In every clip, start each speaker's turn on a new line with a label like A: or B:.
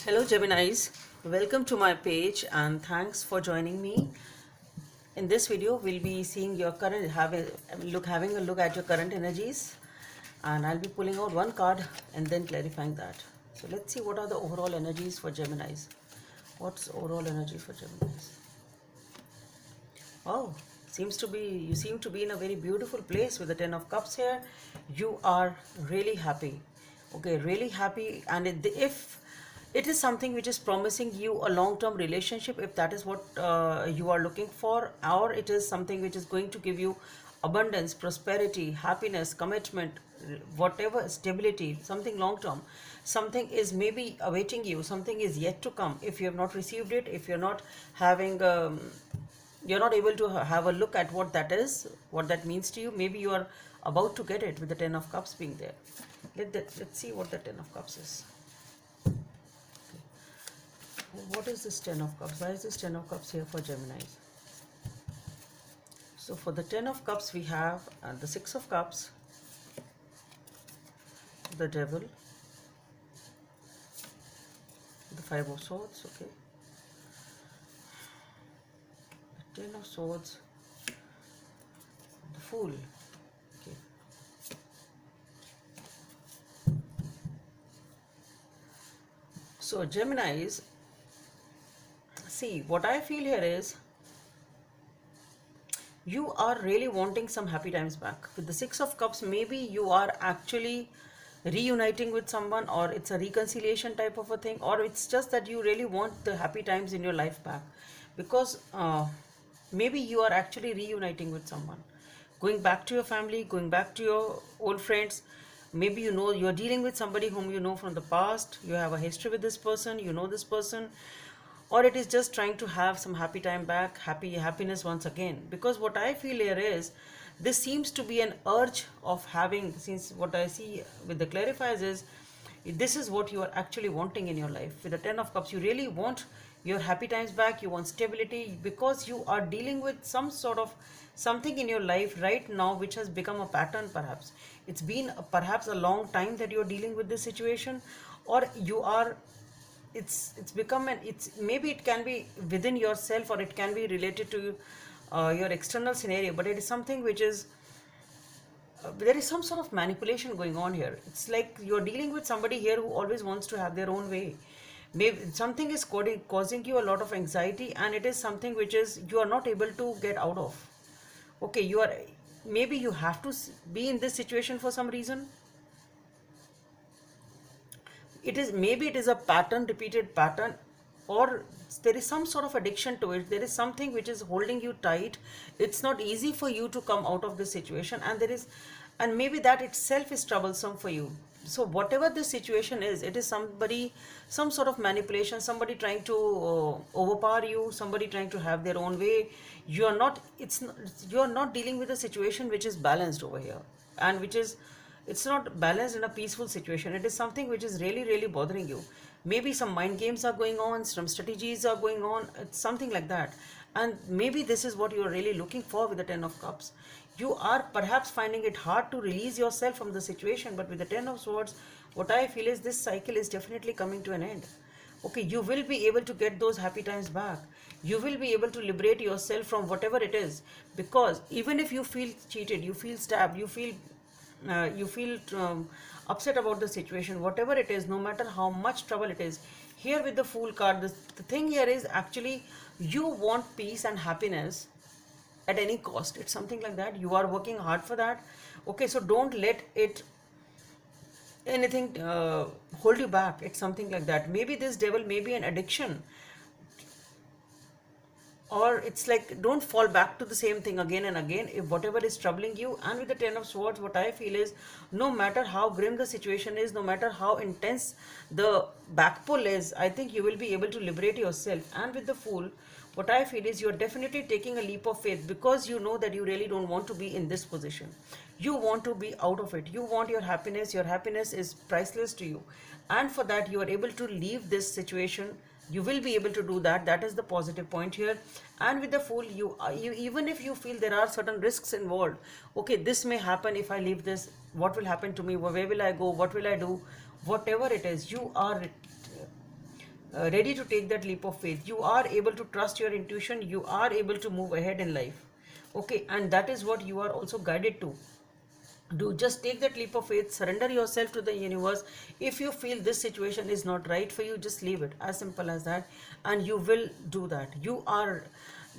A: Hello Geminis, welcome to my page and thanks for joining me. In this video, we'll be seeing your current, having a look at your current energies, and I'll be pulling out one card and then clarifying that. So let's see what are the overall energies for Geminis. What's overall energy for Geminis? Oh, you seem to be in a very beautiful place with the Ten of Cups here. You are really happy. Okay, really happy, and if it is something which is promising you a long-term relationship, if that is what you are looking for, or it is something which is going to give you abundance, prosperity, happiness, commitment, whatever, stability, something long-term, something is maybe awaiting you, something is yet to come. If you have not received it, if you're not having you're not able to have a look at what that is, what that means to you, maybe you are about to get it with the Ten of Cups being there. Let's see what the Ten of Cups is. What is this Ten of Cups? Why is this Ten of Cups here for Geminis? So for the Ten of Cups we have the Six of Cups, the Devil, the Five of Swords, okay, the Ten of Swords, the Fool, okay. So Geminis, see, what I feel here is you are really wanting some happy times back. With the Six of Cups, maybe you are actually reuniting with someone, or it's a reconciliation type of a thing, or it's just that you really want the happy times in your life back, because maybe you are actually reuniting with someone, going back to your family, going back to your old friends. Maybe you know you're dealing with somebody whom you know from the past, you have a history with this person, you know this person, or it is just trying to have some happy time back, happiness once again. Because what I feel here is this seems to be an urge of having, since what I see with the clarifiers is this is what you are actually wanting in your life. With the Ten of Cups, you really want your happy times back, you want stability, because you are dealing with some sort of something in your life right now which has become a pattern. Perhaps it's been perhaps a long time that you're dealing with this situation, or you are, it's become an, it's maybe it can be within yourself, or it can be related to your external scenario, but it is something which is there is some sort of manipulation going on here. It's like you're dealing with somebody here who always wants to have their own way. Maybe something is causing you a lot of anxiety, and it is something which is you are not able to get out of. Okay, you are, maybe you have to be in this situation for some reason. It is, maybe it is a pattern, repeated pattern, or there is some sort of addiction to it. There is something which is holding you tight. It's not easy for you to come out of this situation, and there is, and maybe that itself is troublesome for you. So whatever this situation is, it is somebody, some sort of manipulation, somebody trying to overpower you, somebody trying to have their own way. You are not, you are not dealing with a situation which is balanced over here, and which is, it's not balanced in a peaceful situation. It is something which is really bothering you. Maybe some mind games are going on, some strategies are going on, it's something like that. And maybe this is what you are really looking for with the Ten of Cups. You are perhaps finding it hard to release yourself from the situation, but with the Ten of Swords, what I feel is this cycle is definitely coming to an end. Okay, you will be able to get those happy times back. You will be able to liberate yourself from whatever it is, because even if you feel cheated, you feel stabbed, you feel upset about the situation, whatever it is, no matter how much trouble it is, here with the Fool card, the thing here is actually you want peace and happiness at any cost. It's something like that. You are working hard for that. Okay, so don't let it anything hold you back. It's something like that. Maybe this devil may be an addiction, or it's like don't fall back to the same thing again and again if whatever is troubling you. And with the Ten of Swords, what I feel is no matter how grim the situation is, no matter how intense the back pull is, I think you will be able to liberate yourself. And with the Fool, what I feel is you're definitely taking a leap of faith, because you know that you really don't want to be in this position. You want to be out of it. You want your happiness. Your happiness is priceless to you, and for that you are able to leave this situation. You will be able to do that. That is the positive point here. And with the Fool, you even if you feel there are certain risks involved, okay, this may happen if I leave this, what will happen to me, where will I go, what will I do, whatever it is, you are ready to take that leap of faith. You are able to trust your intuition. You are able to move ahead in life. Okay, and that is what you are also guided to do. Just take that leap of faith, surrender yourself to the universe. If you feel this situation is not right for you, just leave it, as simple as that, and you will do that. You are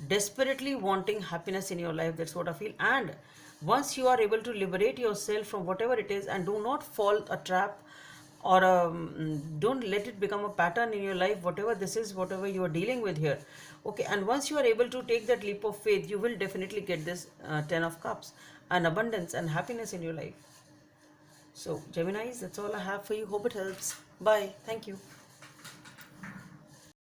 A: desperately wanting happiness in your life, that's what I feel. And once you are able to liberate yourself from whatever it is, and do not fall a trap, or don't let it become a pattern in your life, whatever this is, whatever you are dealing with here. Okay, and once you are able to take that leap of faith, you will definitely get this 10 of cups and abundance and happiness in your life. So Geminis, that's all I have for you. Hope it helps. Bye. Thank you.